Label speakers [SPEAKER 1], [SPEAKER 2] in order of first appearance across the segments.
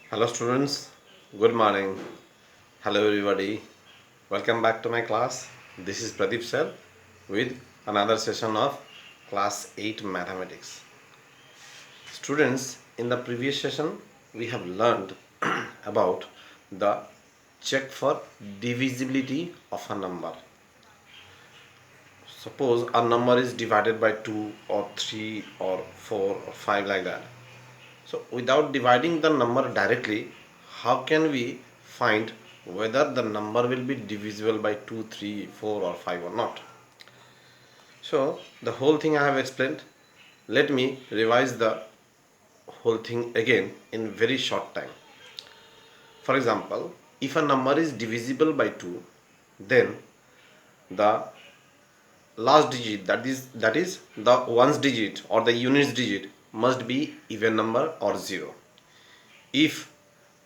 [SPEAKER 1] Hello students, good morning. Hello everybody. Welcome back to my class. This is Pradeep sir with another session of class 8 mathematics. Students, in the previous session we have learned about the check for divisibility of a number. Suppose a number is divided by 2 or 3 or 4 or 5 like that. So without dividing the number directly, how can we find whether the number will be divisible by 2, 3, 4 or 5 or not? So the whole thing I have explained. Let me revise the whole thing again in very short time. For example, if a number is divisible by 2, then the last digit, that is the ones digit or the units digit, must be even number or 0. If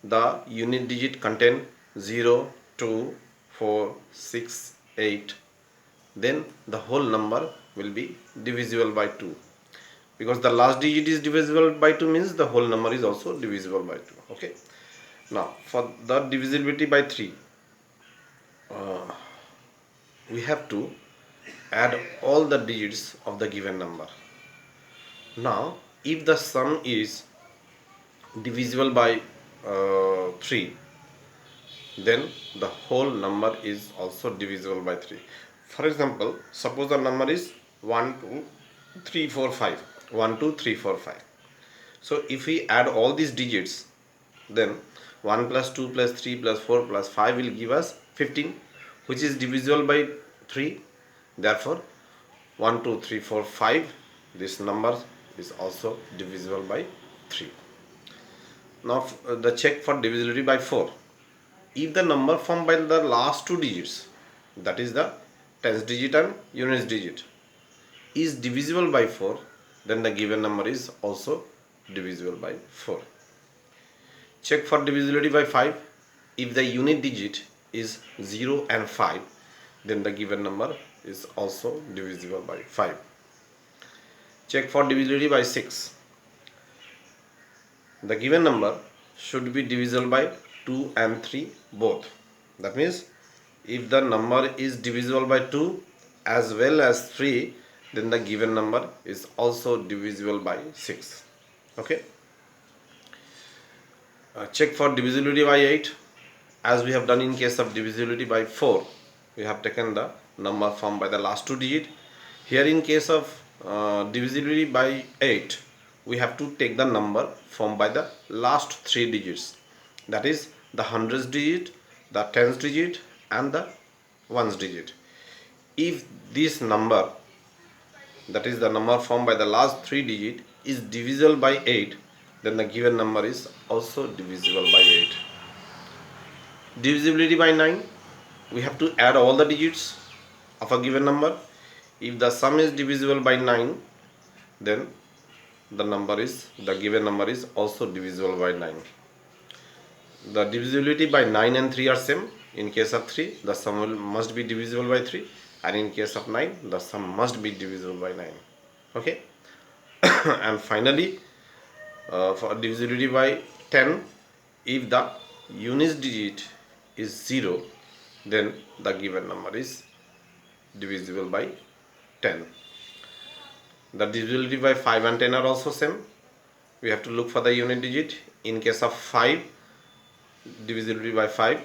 [SPEAKER 1] the unit digit contain 0, 2, 4, 6, 8, then the whole number will be divisible by 2, because the last digit is divisible by 2 means the whole number is also divisible by 2. Okay, now for the divisibility by 3, we have to add all the digits of the given number. Now if the sum is divisible by 3, then the whole number is also divisible by 3. For example, suppose the number is 1 2 3 4 5, 1 2 3 4 5. So if we add all these digits, then 1 plus 2 plus 3 plus 4 plus 5 will give us 15, which is divisible by 3. Therefore 1 2 3 4 5, this number is also divisible by 3. Now the check for divisibility by 4. If the number formed by the last two digits, that is the tens digit and units digit, is divisible by 4, then the given number is also divisible by 4. Check for divisibility by 5. If the unit digit is 0 and 5, then the given number is also divisible by 5. Check for divisibility by 6. The given number should be divisible by 2 and 3 both. That means if the number is divisible by 2 as well as 3, then the given number is also divisible by 6. Okay. Check for divisibility by 8. As we have done in case of divisibility by 4, we have taken the number formed by the last two digit. Here in case of divisibility by 8, we have to take the number formed by the last three digits, that is the hundreds digit, the tens digit and the ones digit. If this number, that is the number formed by the last three digit, is divisible by 8, then the given number is also divisible by 8. Divisibility by 9, we have to add all the digits of a given number. If the sum is divisible by 9, then the given number is also divisible by 9. The divisibility by 9 and 3 are same. In case of 3, the sum must be divisible by 3, and in case of 9, the sum must be divisible by 9. Okay. And finally, for divisibility by 10, if the units digit is 0, then the given number is divisible by 10. The divisibility by 5 and 10 are also same. We have to look for the unit digit. In case of 5, divisibility by 5,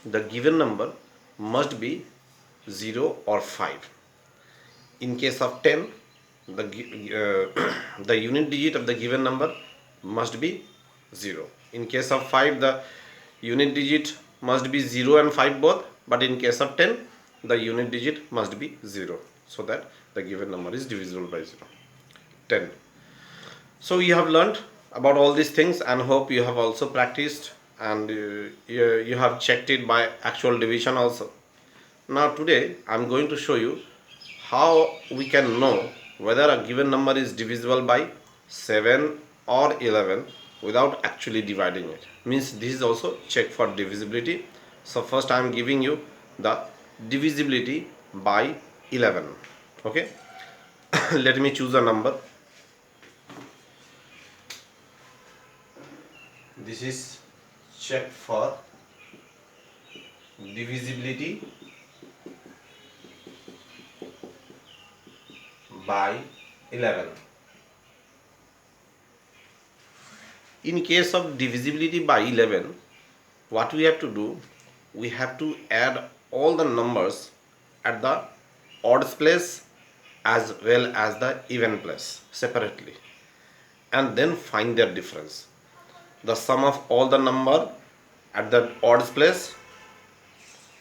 [SPEAKER 1] the given number must be 0 or 5. In case of 10, the unit digit of the given number must be 0. In case of 5, the unit digit must be 0 and 5 both, but in case of 10, the unit digit must be 0, so that the given number is divisible by 0. 10. So you have learned about all these things, and hope you have also practiced, and you have checked it by actual division also. Now today I am going to show you how we can know whether a given number is divisible by 7 or 11 without actually dividing it. Means this is also check for divisibility. So first I am giving you the divisibility by 11. Okay. Let me choose a number. This is check for divisibility by 11. In case of divisibility by 11, what we have to do, we have to add all the numbers at the odds place as well as the even place separately, and then find their difference. The sum of all the number at the odds place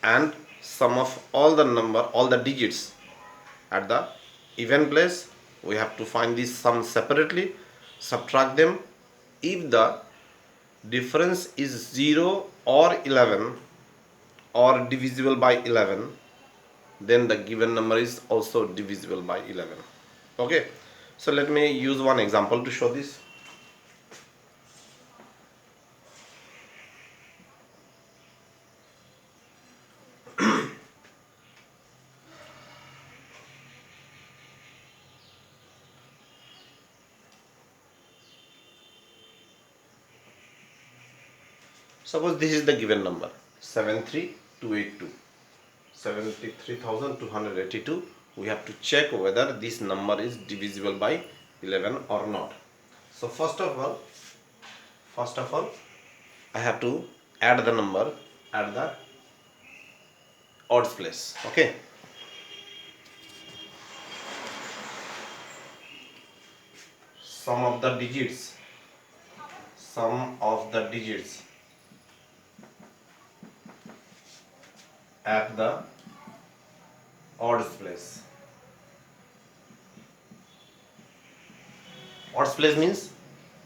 [SPEAKER 1] and sum of all the digits at the even place, we have to find this sum separately, subtract them. If the difference is 0 or 11 or divisible by 11, then the given number is also divisible by 11. Okay, so let me use one example to show this. Suppose this is the given number 73282, 73,282. We have to check whether this number is divisible by 11 or not. So first of all, I have to add the number at the odds place. Okay. Sum of the digits at the odds place. Odds place means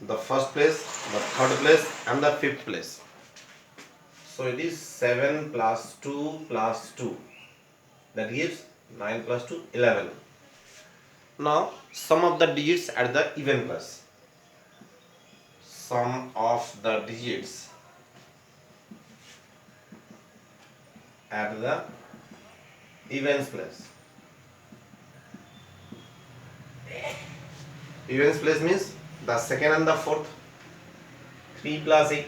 [SPEAKER 1] the first place, the third place and the fifth place. So it is 7 plus 2 plus 2. That gives 9 plus 2, 11. Now sum of the digits at the even place. Sum of the digits at the evens place. Evens place means the second and the fourth. 3 plus 8.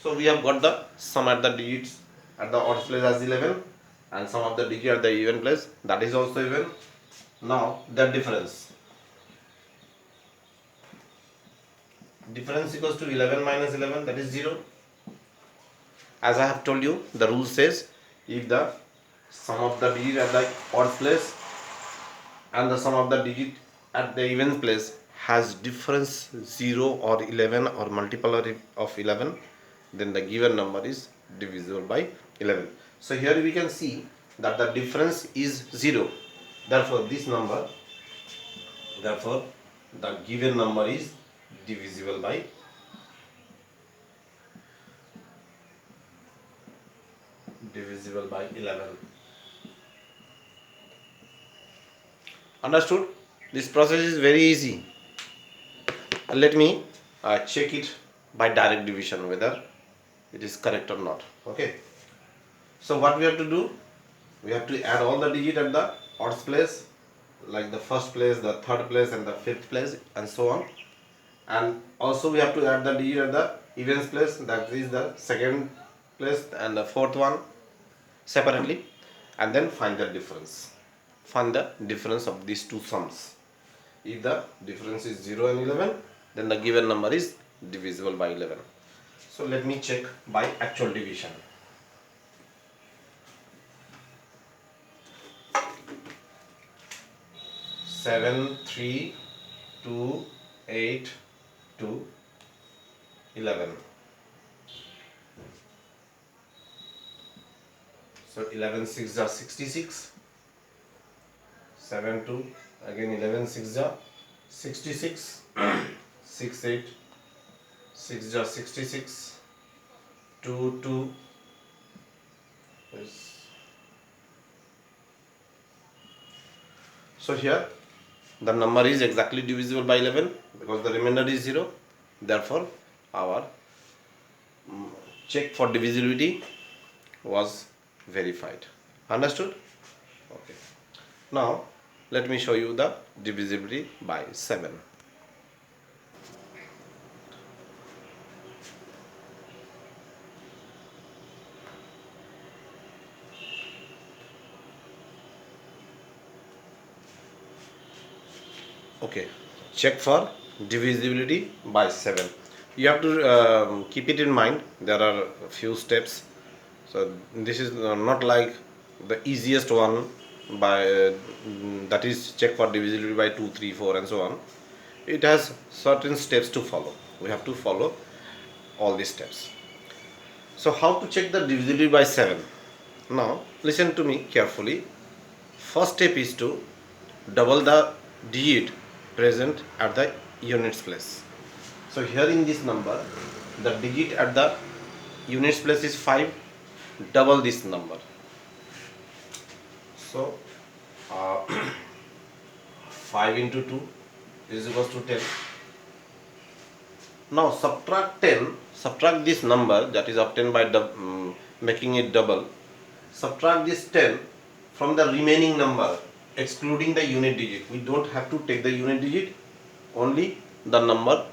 [SPEAKER 1] So we have got the sum at the digits at the odds place as 11 and sum of the digit at the even place, that is also even. Now the difference equals to 11 minus 11, that is 0. As I have told you, the rule says if the sum of the digit at the odds place and the sum of the digit at the even place has difference 0 or 11 or multiple of 11, then the given number is divisible by 11. So here we can see that the difference is 0. Therefore the given number is divisible by 11. Understood? This process is very easy. Let me check it by direct division whether it is correct or not. Okay. So what we have to do? We have to add all the digits at the odds place, like the first place, the third place and the fifth place and so on. And also we have to add the digit at the evens place, that is the second place and the fourth one separately, and then find the difference. Find the difference of these two sums. If the difference is 0 and 11, then the given number is divisible by 11. So let me check by actual division. 7, 3, 2, 8, 2, 11. So 11 6 are 66. 7 2, again 11 6 are 66. 6 8, 6 are 66. 2 2 is. So here the number is exactly divisible by 11 because the remainder is 0. Therefore our check for divisibility was verified. Understood? Okay. Now let me show you the divisibility by 7. Okay, check for divisibility by 7. You have to keep it in mind, there are a few steps. So this is not like the easiest one by that is check for divisibility by 2, 3, 4 and so on. It has certain steps to follow. We have to follow all these steps. So how to check the divisibility by 7? Now listen to me carefully. First step is to double the digit present at the units place. So here in this number, the digit at the units place is 5. Double this number. So 5 into 2 is equals to 10. Now subtract 10. Subtract this number that is obtained by making it double. Subtract this 10 from the remaining number, excluding the unit digit. We don't have to take the unit digit, only the number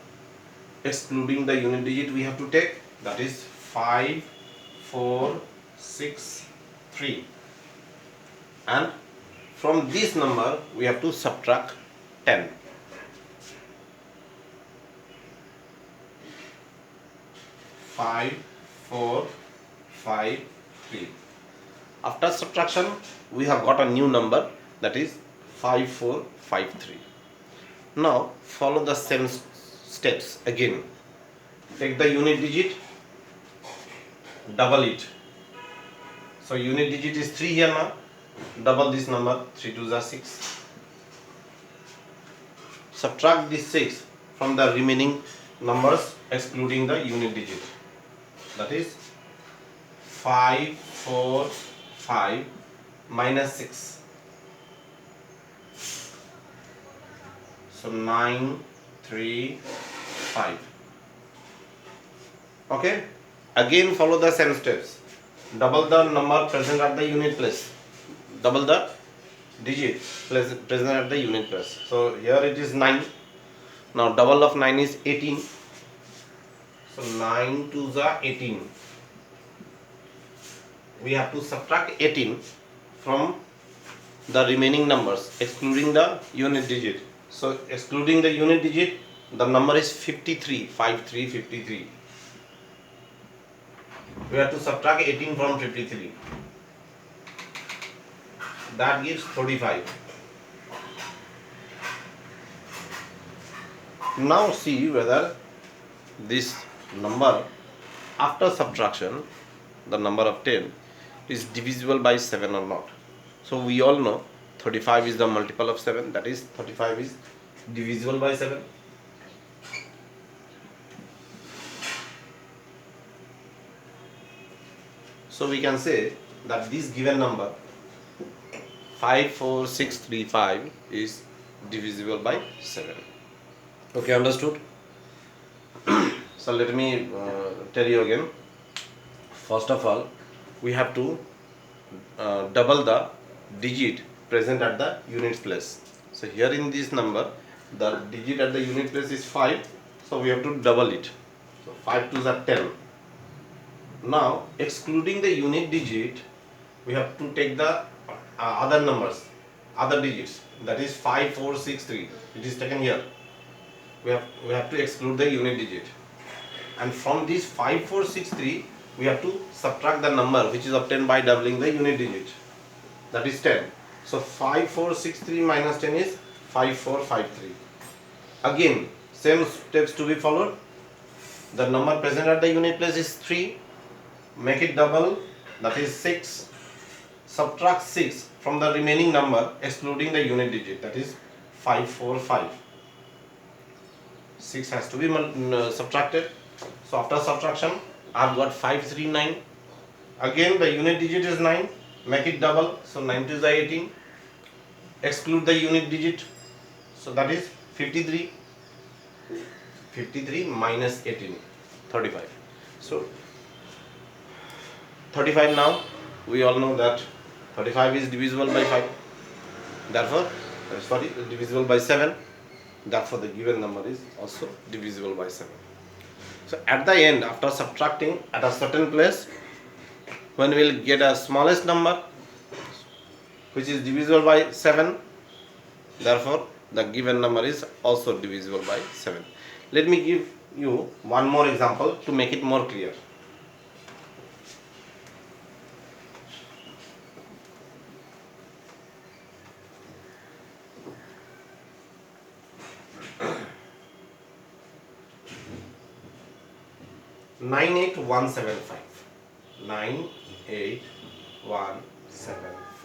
[SPEAKER 1] excluding the unit digit we have to take, that is 5, 4, 6, 3. And from this number we have to subtract 10. Five, 4, 5, 3. After subtraction, we have got a new number, that is 5453. Now follow the same steps again. Take the unit digit, double it. So unit digit is 3 here now. Double this number, 3 2s are 6. Subtract this 6 from the remaining numbers excluding the unit digit. That is 5, 4, 5 minus 6. So 9, 3, 5. Okay. Again follow the same steps. Double the number present at the unit place. Double the digit present at the unit place. So here it is 9. Now double of 9 is 18. So 9 2s are 18. We have to subtract 18 from the remaining numbers excluding the unit digit. So excluding the unit digit, the number is 53. 53, 53. We have to subtract 18 from 53. That gives 35. Now see whether this number after subtraction, the number of 10, is divisible by 7 or not. So we all know 35 is the multiple of 7, that is 35 is divisible by 7. So we can say that this given number 54635 is divisible by 7. Okay, understood? So let me tell you again. First of all, we have to double the digit present at the units place. So here in this number, the digit at the unit place is 5. So we have to double it. So 5 2s are 10. Now excluding the unit digit, we have to take the other numbers, other digits, that is 5, 4, 6, 3. It is taken here. We have to exclude the unit digit, and from this 5, 4, 6, 3 we have to subtract the number which is obtained by doubling the unit digit, that is 10. So 5, 4, 6, 3 minus 10 is 5, 4, 5, 3. Again same steps to be followed. The number present at the unit place is 3. Make it double, that is 6. Subtract 6 from the remaining number excluding the unit digit, that is 5, 4, 5. 6 has to be subtracted. So after subtraction, I have got 5, 3, 9. Again the unit digit is 9. Make it double, so 9 2s are 18. Exclude the unit digit, so that is 53. 53 minus 18, 35. So 35, now we all know that 35 is divisible by 5. Therefore, divisible by 7. Therefore, the given number is also divisible by 7. So at the end, after subtracting at a certain place, when we will get a smallest number which is divisible by 7, therefore the given number is also divisible by 7. Let me give you one more example to make it more clear. Nine eight one seven five. 98175.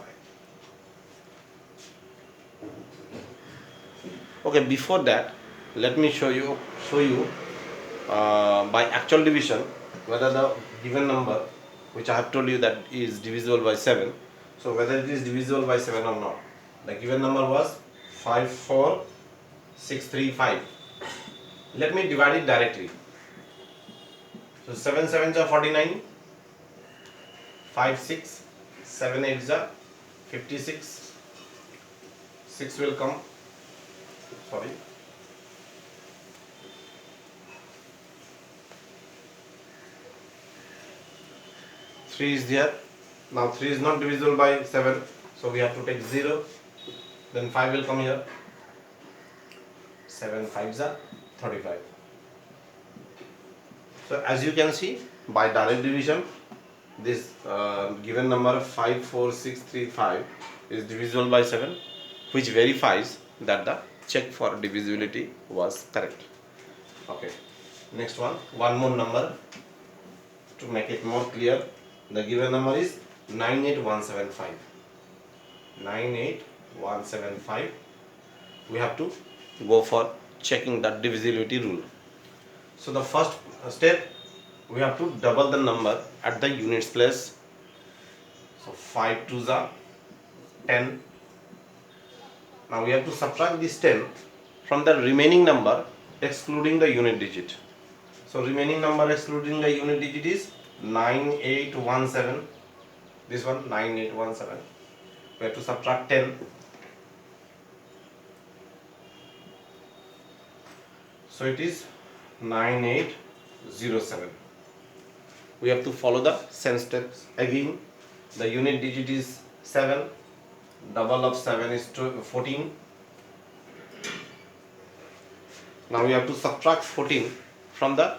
[SPEAKER 1] Okay, before that, let me show you by actual division whether the given number which I have told you that is divisible by 7, so whether it is divisible by 7 or not. The given number was 54635. Let me divide it directly. So 7 sevens are 49, 5 6, 7 8s are 56, 6 will come, sorry, 3 is there. Now 3 is not divisible by 7, so we have to take 0. Then 5 will come here. 7 5s are 35. So as you can see, by direct division, this given number 54635 is divisible by 7, which verifies that the check for divisibility was correct. Okay, next one more number to make it more clear. The given number is 98175. 98175. We have to go for checking the divisibility rule. So the first step, we have to double the number at the units place. So 5 2s are 10. Now we have to subtract this 10 from the remaining number excluding the unit digit. So remaining number excluding the unit digit is 9817. This one 9817. We have to subtract 10. So it is 9807. We have to follow the same steps again. The unit digit is 7. Double of 7 is 14. Now we have to subtract 14 from the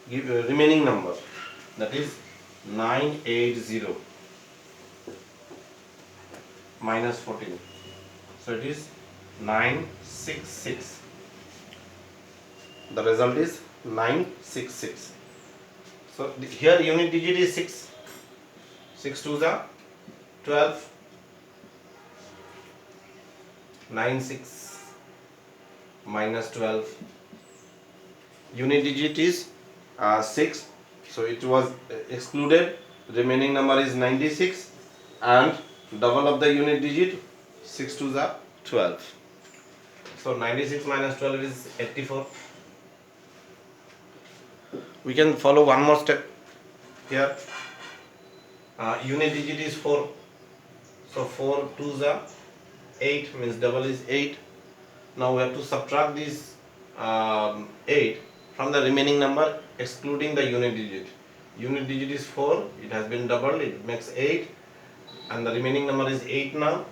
[SPEAKER 1] remaining number, that is 980 minus 14. So it is 966. The result is 966. So here unit digit is 6. 6 2s are 12. 96 minus 12. Unit digit is 6. So it was excluded. Remaining number is 96. And double of the unit digit, 6 2s are 12. So 96 minus 12 is 84. We can follow one more step here. Unit digit is 4. So 4 2s are 8, means double is 8. Now we have to subtract this 8 from the remaining number excluding the unit digit. Unit digit is 4, it has been doubled, it makes 8, and the remaining number is 8 now.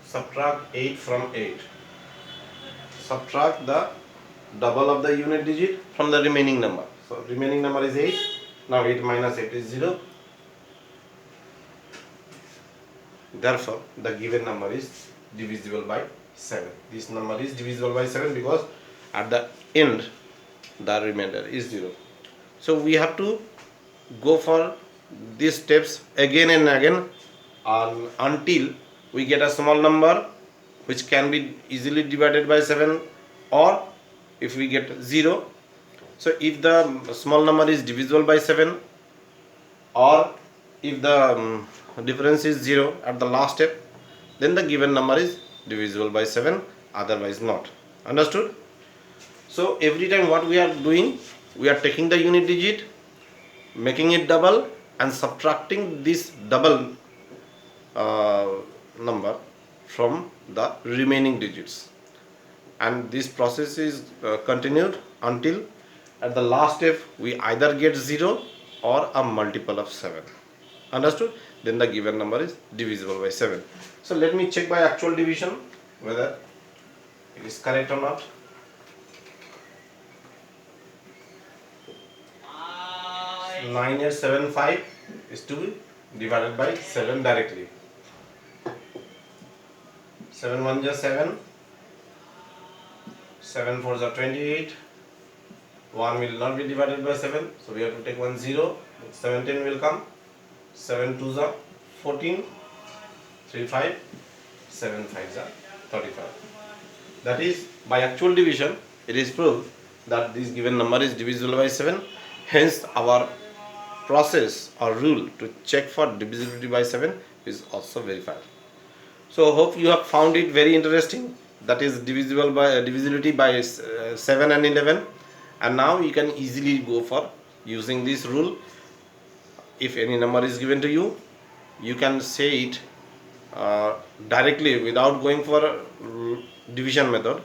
[SPEAKER 1] Subtract 8 from 8. Subtract the double of the unit digit from the remaining number. So remaining number is 8. Now 8 minus 8 is 0. Therefore, the given number is divisible by 7. This number is divisible by 7 because at the end the remainder is 0. So we have to go for these steps again and again until we get a small number which can be easily divided by 7, or if we get 0. So if the small number is divisible by 7, or if the difference is 0 at the last step, then the given number is divisible by 7, otherwise not. Understood? So every time what we are doing, we are taking the unit digit, making it double, and subtracting this double number from the remaining digits. And this process is continued until at the last step we either get 0 or a multiple of 7. Understood? Then the given number is divisible by 7. So let me check by actual division whether It is correct or not? So 9875 is to be divided by 7 directly. 7 1 is 7, 7 4 is 28. 1 will not be divided by 7, so we have to take 1 0. 17 will come. 7 2 is 14. 3 5. 7 5 is 35. That is, by actual division, it is proved that this given number is divisible by 7. Hence, our process or rule to check for divisibility by 7 is also verified. So, hope you have found it very interesting. That is divisible by divisibility by 7 and 11. And now you can easily go for using this rule. If any number is given to you, you can say it directly without going for a division method.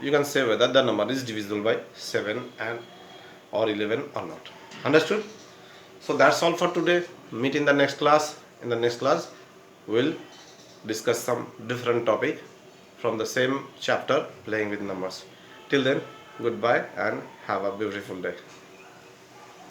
[SPEAKER 1] You can say whether the number is divisible by 7 and or 11 or not. Understood? So that's all for today. Meet in the next class. In the next class, we'll discuss some different topic from the same chapter, playing with numbers. Till then, goodbye and have a beautiful day.